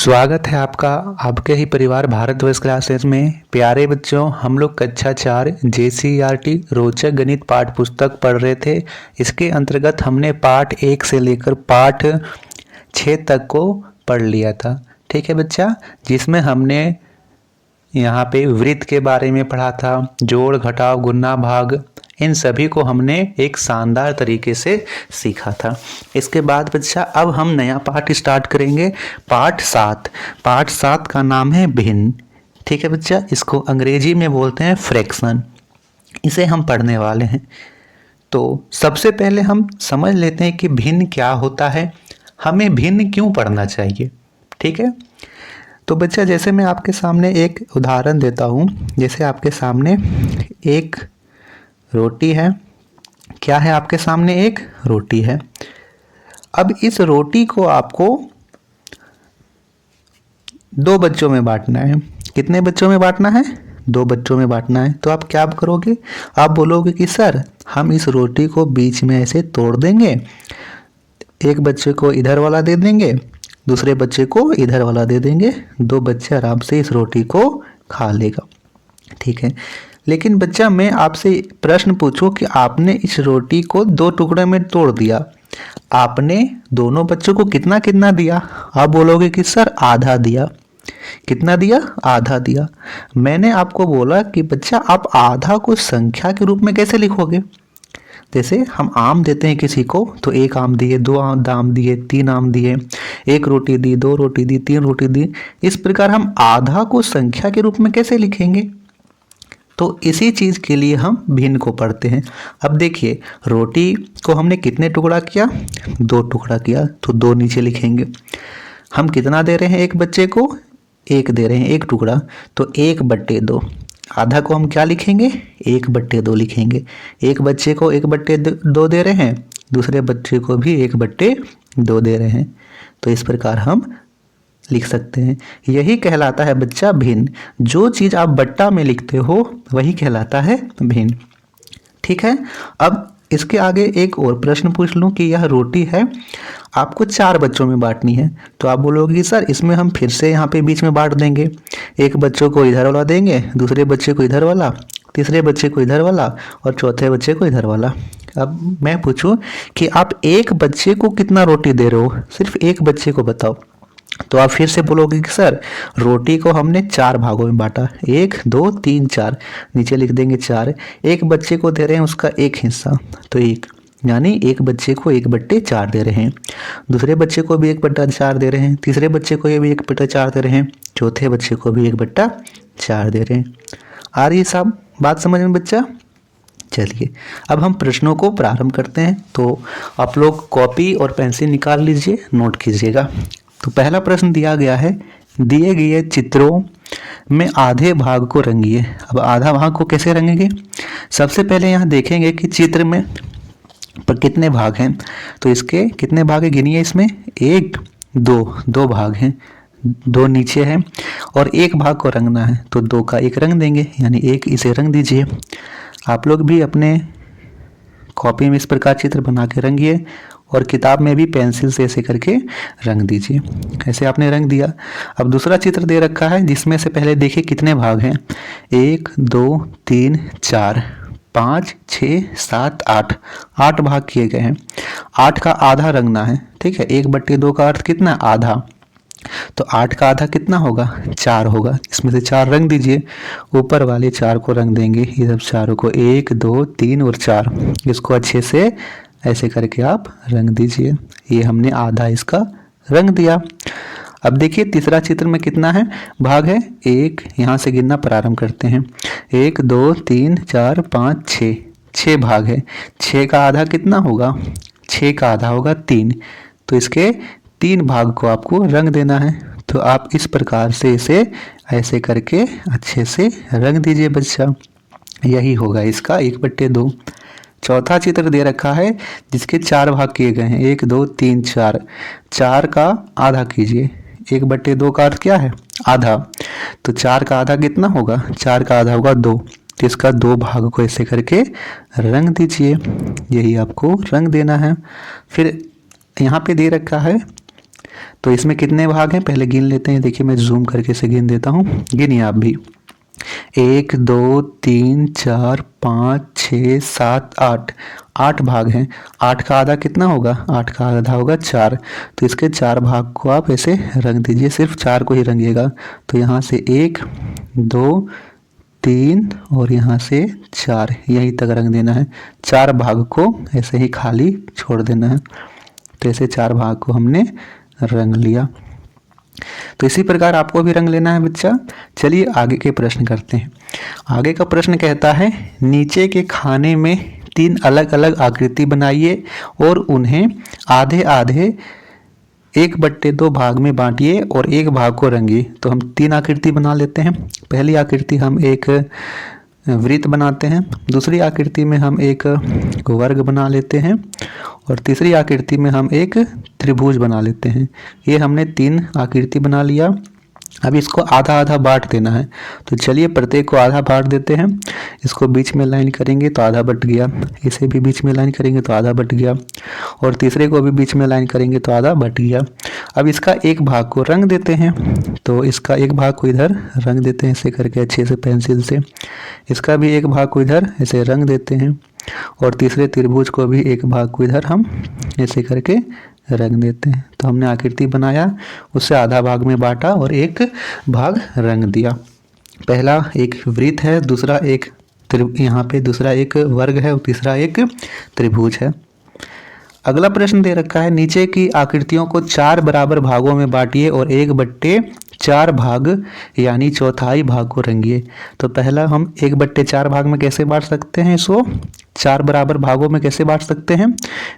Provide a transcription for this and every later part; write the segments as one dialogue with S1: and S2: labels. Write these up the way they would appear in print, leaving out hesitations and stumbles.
S1: स्वागत है आपका आपके ही परिवार भारतवर्ष क्लासेस में। प्यारे बच्चों, हम लोग कक्षा 4 JCERT रोचक गणित पाठ पुस्तक पढ़ रहे थे। इसके अंतर्गत हमने पाठ 1 से लेकर पाठ 6 तक को पढ़ लिया था। ठीक है बच्चा, जिसमें हमने यहाँ पे वृत्त के बारे में पढ़ा था, जोड़ घटाव गुणा भाग, इन सभी को हमने एक शानदार तरीके से सीखा था। इसके बाद बच्चा अब हम नया पाठ स्टार्ट करेंगे, पाठ 7। पाठ 7 का नाम है भिन्न। ठीक है बच्चा, इसको अंग्रेजी में बोलते हैं फ्रैक्शन। इसे हम पढ़ने वाले हैं। तो सबसे पहले हम समझ लेते हैं कि भिन्न क्या होता है, हमें भिन्न क्यों पढ़ना चाहिए। ठीक है, तो बच्चा जैसे मैं आपके सामने एक उदाहरण देता हूँ। जैसे आपके सामने एक रोटी है। क्या है आपके सामने? एक रोटी है। अब इस रोटी को आपको 2 बच्चों में बांटना है। कितने बच्चों में बांटना है? 2 बच्चों में बांटना है। तो आप क्या करोगे? आप बोलोगे कि सर हम इस रोटी को बीच में ऐसे तोड़ देंगे, एक बच्चे को इधर वाला दे देंगे, दूसरे बच्चे को इधर वाला दे देंगे, 2 बच्चे आराम से इस रोटी को खा लेगा। ठीक है, लेकिन बच्चा मैं आपसे प्रश्न पूछूं कि आपने इस रोटी को 2 टुकड़े में तोड़ दिया, आपने दोनों बच्चों को कितना कितना दिया? आप बोलोगे कि सर आधा दिया। कितना दिया? आधा दिया। मैंने आपको बोला कि बच्चा आप आधा को संख्या के रूप में कैसे लिखोगे? जैसे हम आम देते हैं किसी को, तो 1 आम दिए, 2 आम दिए, 3 आम दिए, 1 रोटी दी, 2 रोटी दी, 3 रोटी दी। इस प्रकार हम आधा को संख्या के रूप में कैसे लिखेंगे? तो इसी चीज़ के लिए हम भिन्न को पढ़ते हैं। अब देखिए, रोटी को हमने कितने टुकड़ा किया? 2 टुकड़ा किया, तो 2 नीचे लिखेंगे। हम कितना दे रहे हैं एक बच्चे को? 1 दे रहे हैं, 1 टुकड़ा, तो 1/2। आधा को हम क्या लिखेंगे? 1/2 लिखेंगे। एक बच्चे को 1/2 दे रहे हैं, दूसरे बच्चे को भी 1/2 दे रहे हैं। तो इस प्रकार हम लिख सकते हैं। यही कहलाता है बच्चा भिन्न। जो चीज़ आप बट्टा में लिखते हो वही कहलाता है भिन्न। ठीक है, अब इसके आगे एक और प्रश्न पूछ लूँ कि यह रोटी है, आपको 4 बच्चों में बांटनी है। तो आप बोलोगे कि सर इसमें हम फिर से यहाँ पे बीच में बांट देंगे, एक बच्चों को इधर वाला देंगे, दूसरे बच्चे को इधर वाला, तीसरे बच्चे को इधर वाला और चौथे बच्चे को इधर वाला। अब मैं पूछूं कि आप एक बच्चे को कितना रोटी दे रहे हो? सिर्फ एक बच्चे को बताओ। तो आप फिर से बोलोगे कि सर रोटी को हमने 4 भागों में बांटा, 1 2 3 4, नीचे लिख देंगे 4। एक बच्चे को दे रहे हैं उसका 1 हिस्सा, तो 1, यानी एक बच्चे को 1/4 दे रहे हैं, दूसरे बच्चे को भी 1/4 दे रहे हैं, तीसरे बच्चे को ये भी 1/4 दे रहे हैं, चौथे बच्चे को भी 1/4 दे रहे हैं। आ रही है साहब बात समझ में बच्चा? चलिए अब हम प्रश्नों को प्रारंभ करते हैं। तो आप लोग कॉपी और पेंसिल निकाल लीजिए, नोट कीजिएगा। तो पहला प्रश्न दिया गया है, दिए गए चित्रों में आधे भाग को रंगिए। अब आधा भाग को कैसे रंगेंगे? सबसे पहले यहाँ देखेंगे कि चित्र में पर कितने भाग हैं। तो इसके कितने भाग है गिनिए। इसमें 1 2 भाग हैं, 2 नीचे हैं और 1 भाग को रंगना है, तो 2 का 1 रंग देंगे, यानी 1 इसे रंग दीजिए। आप लोग भी अपने कॉपी में इस प्रकार चित्र बना के रंगिए और किताब में भी पेंसिल से ऐसे करके रंग दीजिए। ऐसे आपने रंग दिया। अब दूसरा चित्र दे रखा है, जिसमें से पहले देखिए कितने भाग हैं। 1 2 3 4 5 6 7 8, 8 भाग किए गए हैं। 8 का आधा रंगना है। ठीक है, 1/2 का अर्थ कितना? आधा। तो 8 का आधा कितना होगा? 4 होगा। इसमें से 4 रंग दीजिए। ऊपर वाले 4 को रंग देंगे, ये सब चारों को 1 2 3 और 4, इसको अच्छे से ऐसे करके आप रंग दीजिए। ये हमने आधा इसका रंग दिया। अब देखिए तीसरा चित्र में कितना है भाग है? 1, यहाँ से गिनना प्रारंभ करते हैं। 1 2 3 4 5 6, 6 भाग है। 6 का आधा कितना होगा? 6 का आधा होगा 3, तो इसके 3 भाग को आपको रंग देना है। तो आप इस प्रकार से इसे ऐसे करके अच्छे से रंग दीजिए बच्चा। यही होगा इसका 1/2। चौथा चित्र दे रखा है, जिसके 4 भाग किए गए हैं। 1 2 3 4, 4 का आधा कीजिए। 1/2 का अर्थ क्या है? आधा। तो 4 का आधा कितना होगा? 4 का आधा होगा 2, तो इसका 2 भाग को ऐसे करके रंग दीजिए। यही आपको रंग देना है। फिर यहाँ पे दे रखा है तो इसमें कितने भाग हैं पहले गिन लेते हैं। देखिए मैं जूम करके इसे गिन देता हूँ, गिनिए आप भी। 1 2 3 4 5 6 7 8, 8 भाग हैं। 8 का आधा कितना होगा, 8 का आधा होगा 4। तो इसके 4 भाग को आप ऐसे रंग दीजिए, सिर्फ 4 को ही रंगिएगा। तो यहाँ से 1 2 3 और यहाँ से 4, यहीं तक रंग देना है। 4 भाग को ऐसे ही खाली छोड़ देना है। तो ऐसे 4 भाग को हमने रंग लिया। तो इसी प्रकार आपको भी रंग लेना है बच्चा। चलिए आगे के प्रश्न करते हैं। आगे का प्रश्न कहता है नीचे के खाने में 3 अलग अलग आकृति बनाइए और उन्हें आधे आधे 1/2 भाग में बांटिए और एक भाग को रंगिए। तो हम 3 आकृति बना लेते हैं। पहली आकृति हम एक वृत्त बनाते हैं, दूसरी आकृति में हम एक वर्ग बना लेते हैं और तीसरी आकृति में हम एक त्रिभुज बना लेते हैं। ये हमने 3 आकृति बना लिया। अब इसको आधा आधा बांट देना है। तो चलिए प्रत्येक को आधा बांट देते हैं। इसको बीच में लाइन करेंगे तो आधा बट गया, इसे भी बीच में लाइन करेंगे तो आधा बट गया और तीसरे को भी बीच में लाइन करेंगे तो आधा बट गया। अब इसका एक भाग को रंग देते हैं। तो इसका एक भाग को इधर रंग देते हैं ऐसे करके अच्छे से पेंसिल से। इसका भी एक भाग को इधर ऐसे रंग देते हैं और तीसरे त्रिभुज को भी एक भाग को इधर हम ऐसे करके रंग देते हैं। तो हमने आकृति बनाया, उससे आधा भाग में बांटा और एक भाग रंग दिया। पहला एक वृत्त है, दूसरा एक यहाँ पे दूसरा एक वर्ग है और तीसरा एक त्रिभुज है। अगला प्रश्न दे रखा है नीचे की आकृतियों को 4 बराबर भागों में बांटिए और 1/4 भाग यानी चौथाई भाग को रंगिए। तो पहला हम 1/4 भाग में कैसे बांट सकते हैं, इसको 4 बराबर भागों में कैसे बांट सकते हैं।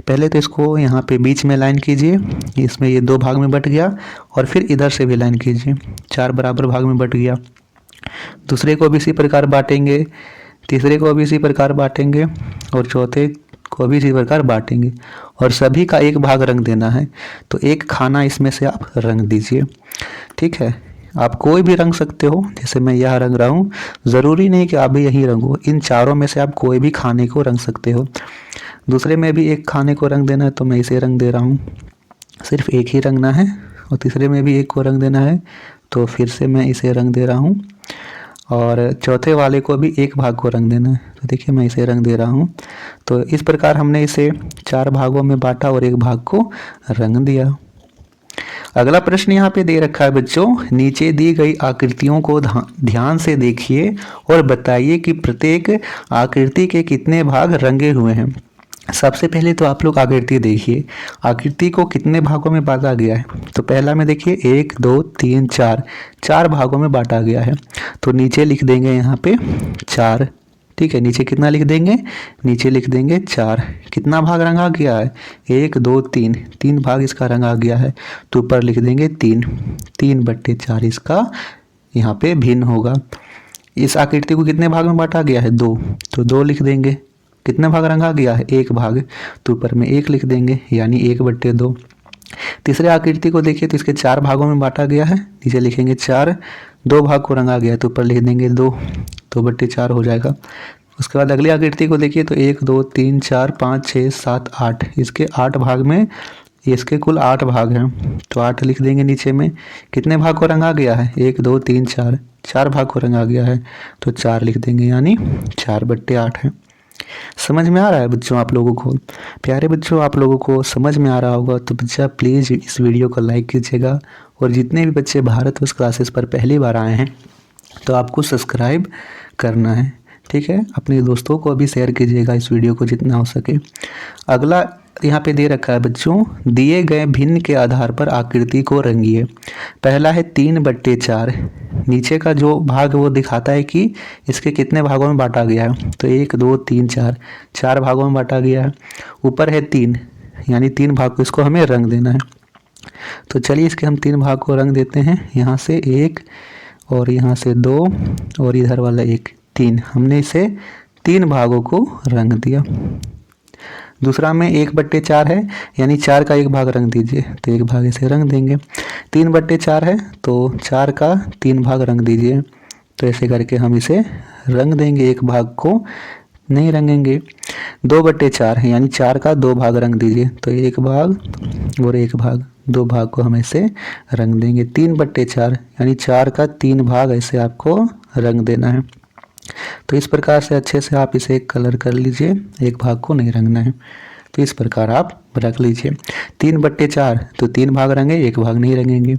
S1: पहले तो इसको यहाँ पे बीच में लाइन कीजिए, इसमें ये 2 भाग में बट गया और फिर इधर से भी लाइन कीजिए, 4 बराबर भाग में बट गया। दूसरे को भी इसी प्रकार बांटेंगे, तीसरे को भी इसी प्रकार बांटेंगे और चौथे को भी इसी प्रकार बांटेंगे और सभी का एक भाग रंग देना है। तो एक खाना इसमें से आप रंग दीजिए। ठीक है, आप कोई भी रंग सकते हो, जैसे मैं यह रंग रहा हूँ, ज़रूरी नहीं कि आप भी यही रंगो। इन चारों में से आप कोई भी खाने को रंग सकते हो। दूसरे में भी एक खाने को रंग देना है तो मैं इसे रंग दे रहा हूँ, सिर्फ एक ही रंगना है। और तीसरे में भी एक को रंग देना है तो फिर से मैं इसे रंग दे रहा हूँ और चौथे वाले को भी एक भाग को रंग देना है। तो देखिए मैं इसे रंग दे रहा हूँ। तो इस प्रकार हमने इसे 4 भागों में बांटा और एक भाग को रंग दिया। अगला प्रश्न यहाँ पे दे रखा है बच्चों, नीचे दी गई आकृतियों को ध्यान से देखिए और बताइए कि प्रत्येक आकृति के कितने भाग रंगे हुए हैं। सबसे पहले तो आप लोग आकृति देखिए, आकृति को कितने भागों में बांटा गया है। तो पहला में देखिए 1 2 3 4, 4 भागों में बांटा गया है। तो नीचे लिख देंगे यहाँ पे 4। ठीक है, नीचे कितना लिख देंगे, नीचे लिख देंगे 4। कितना भाग रंगा गया है, 1 2 3, 3 भाग इसका रंगा गया है। तो ऊपर लिख देंगे 3, 3/4 इसका यहाँ पे भिन्न होगा। इस आकृति को कितने भाग में बांटा गया है, 2, तो 2 लिख देंगे। कितने भाग रंगा गया है, 1 भाग, तो ऊपर में 1 लिख देंगे यानी 1/2। तीसरे आकृति को देखिए तो इसके 4 भागों में बांटा गया है, नीचे लिखेंगे 4, 2 भाग को रंगा गया है तो ऊपर लिख देंगे 2, 2/4 हो जाएगा। उसके बाद अगली आकृति को देखिए तो 1 2 3 4 5 6 7 8, इसके 8 भाग में, इसके कुल 8 भाग हैं तो 8 लिख देंगे नीचे में। कितने भाग को रंगा गया है, 1 2 3 4, 4 भाग को रंगा गया है तो 4 लिख देंगे यानी 4/8 है। समझ में आ रहा है बच्चों आप लोगों को। प्यारे बच्चों, आप लोगों को समझ में आ रहा होगा तो बच्चा प्लीज़ इस वीडियो को लाइक कीजिएगा और जितने भी बच्चे भारतवर्ष क्लासेस पर पहली बार आए हैं तो आपको सब्सक्राइब करना है। ठीक है, अपने दोस्तों को भी शेयर कीजिएगा इस वीडियो को जितना हो सके। अगला यहाँ पे दे रखा है बच्चों, दिए गए भिन्न के आधार पर आकृति को रंगिए। पहला है 3/4, नीचे का जो भाग वो दिखाता है कि इसके कितने भागों में बांटा गया है। तो 1 2 3 4, 4 भागों में बांटा गया है। ऊपर है 3 यानी 3 भाग को इसको हमें रंग देना है। तो चलिए इसके हम 3 भाग को रंग देते हैं, यहाँ से 1 और यहाँ से 2 और इधर वाला 1, 3। हमने इसे 3 भागों को रंग दिया। दूसरा में 1/4 है यानी 4 का एक भाग रंग दीजिए, तो एक भाग इसे रंग देंगे। 3/4 है तो 4 का 3 भाग रंग दीजिए। तो ऐसे करके हम इसे रंग देंगे, एक भाग को नहीं रंगेंगे। 2/4 है, यानी 4 का 2 भाग रंग दीजिए। तो 1 भाग और 1 भाग, 2 भाग को हम ऐसे रंग देंगे। 3/4 यानी 4 का 3 भाग ऐसे आपको रंग देना है। तो इस प्रकार से अच्छे से आप इसे कलर कर लीजिए, एक भाग को नहीं रंगना है। तो इस प्रकार आप रख लीजिए। 3/4 तो 3 भाग रंगे, 1 भाग नहीं रंगेंगे।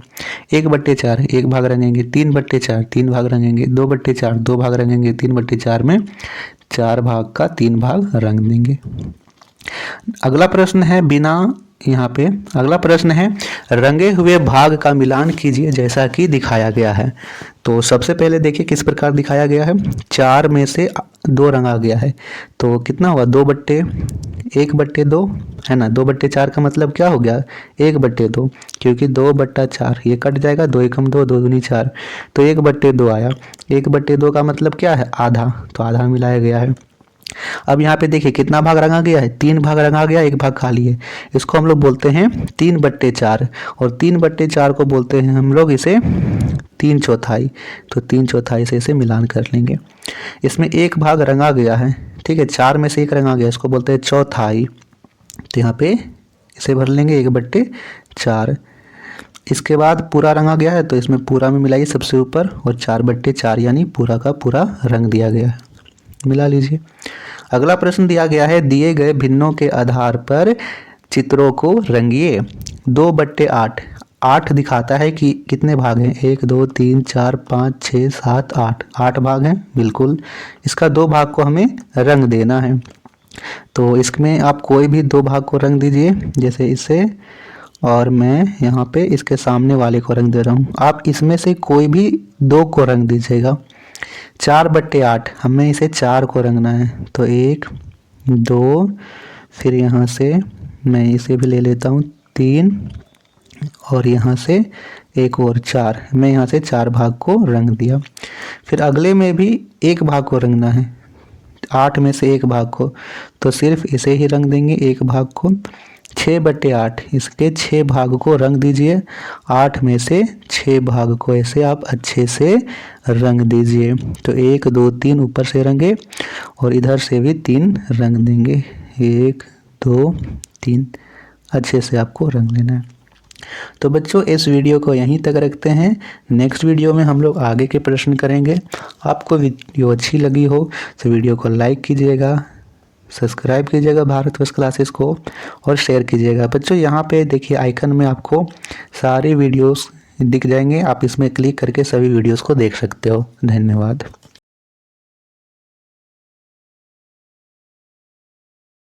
S1: 1/4 1 भाग रंगेंगे। 3/4 3 भाग रंगेंगे। 2/4 2 भाग रंगेंगे। 3/4 में 4 भाग का 3 भाग रंग देंगे। अगला प्रश्न है अगला प्रश्न है रंगे हुए भाग का मिलान कीजिए जैसा कि दिखाया गया है। तो सबसे पहले देखिए किस प्रकार दिखाया गया है। 4 में से 2 रंगा गया है, तो कितना हुआ 2/1/2 है ना। 2/4 का मतलब क्या हो गया 1/2, क्योंकि 2/4 ये कट जाएगा, 2 एकम 2 2 दूनी 4, तो 1/2 आया। 1/2 का मतलब क्या है आधा, तो आधा मिलाया गया है। अब यहाँ पे देखिए कितना भाग रंगा गया है, 3 भाग रंगा गया, 1 भाग खाली है। इसको हम लोग बोलते हैं 3/4, और 3/4 को बोलते हैं हम लोग इसे 3/4। तो 3/4 से इसे मिलान कर लेंगे। इसमें 1 भाग रंगा गया है, ठीक है, 4 में से 1 रंगा गया, इसको बोलते हैं 1/4। तो यहाँ पे इसे भर लेंगे 1/4। इसके बाद पूरा रंगा गया है, तो इसमें पूरा में मिलाइए सबसे ऊपर, और 4/4 यानी पूरा का पूरा रंग दिया गया है, मिला लीजिए। अगला प्रश्न दिया गया है दिए गए भिन्नों के आधार पर चित्रों को रंगिए। 2/8 8 दिखाता है कि कितने भाग हैं, 1 2 3 4 5 6 7 8 8 भाग हैं बिल्कुल। इसका 2 भाग को हमें रंग देना है, तो इसमें आप कोई भी 2 भाग को रंग दीजिए, जैसे इसे, और मैं यहाँ पे इसके सामने वाले को रंग दे रहा हूँ। आप इसमें से कोई भी 2 को रंग दीजिएगा। 4/8 हमें इसे 4 को रंगना है, तो 1 2, फिर यहाँ से मैं इसे भी ले लेता हूँ 3, और यहाँ से एक और 4, मैं यहाँ से 4 भाग को रंग दिया। फिर अगले में भी 1 भाग को रंगना है, 8 में से 1 भाग को, तो सिर्फ इसे ही रंग देंगे 1 भाग को। 6/8 इसके 6 भाग को रंग दीजिए, 8 में से 6 भाग को ऐसे आप अच्छे से रंग दीजिए। तो 1 2 3 ऊपर से रंगे, और इधर से भी 3 रंग देंगे, 1 2 3, अच्छे से आपको रंग लेना है। तो बच्चों इस वीडियो को यहीं तक रखते हैं, नेक्स्ट वीडियो में हम लोग आगे के प्रश्न करेंगे। आपको वीडियो अच्छी लगी हो तो वीडियो को लाइक कीजिएगा, सब्सक्राइब कीजिएगा भारत वर्ष क्लासेस को, और शेयर कीजिएगा। बच्चों यहाँ पे देखिए आइकन में आपको सारे वीडियोस दिख जाएंगे, आप इसमें क्लिक करके सभी वीडियोस को देख सकते हो। धन्यवाद।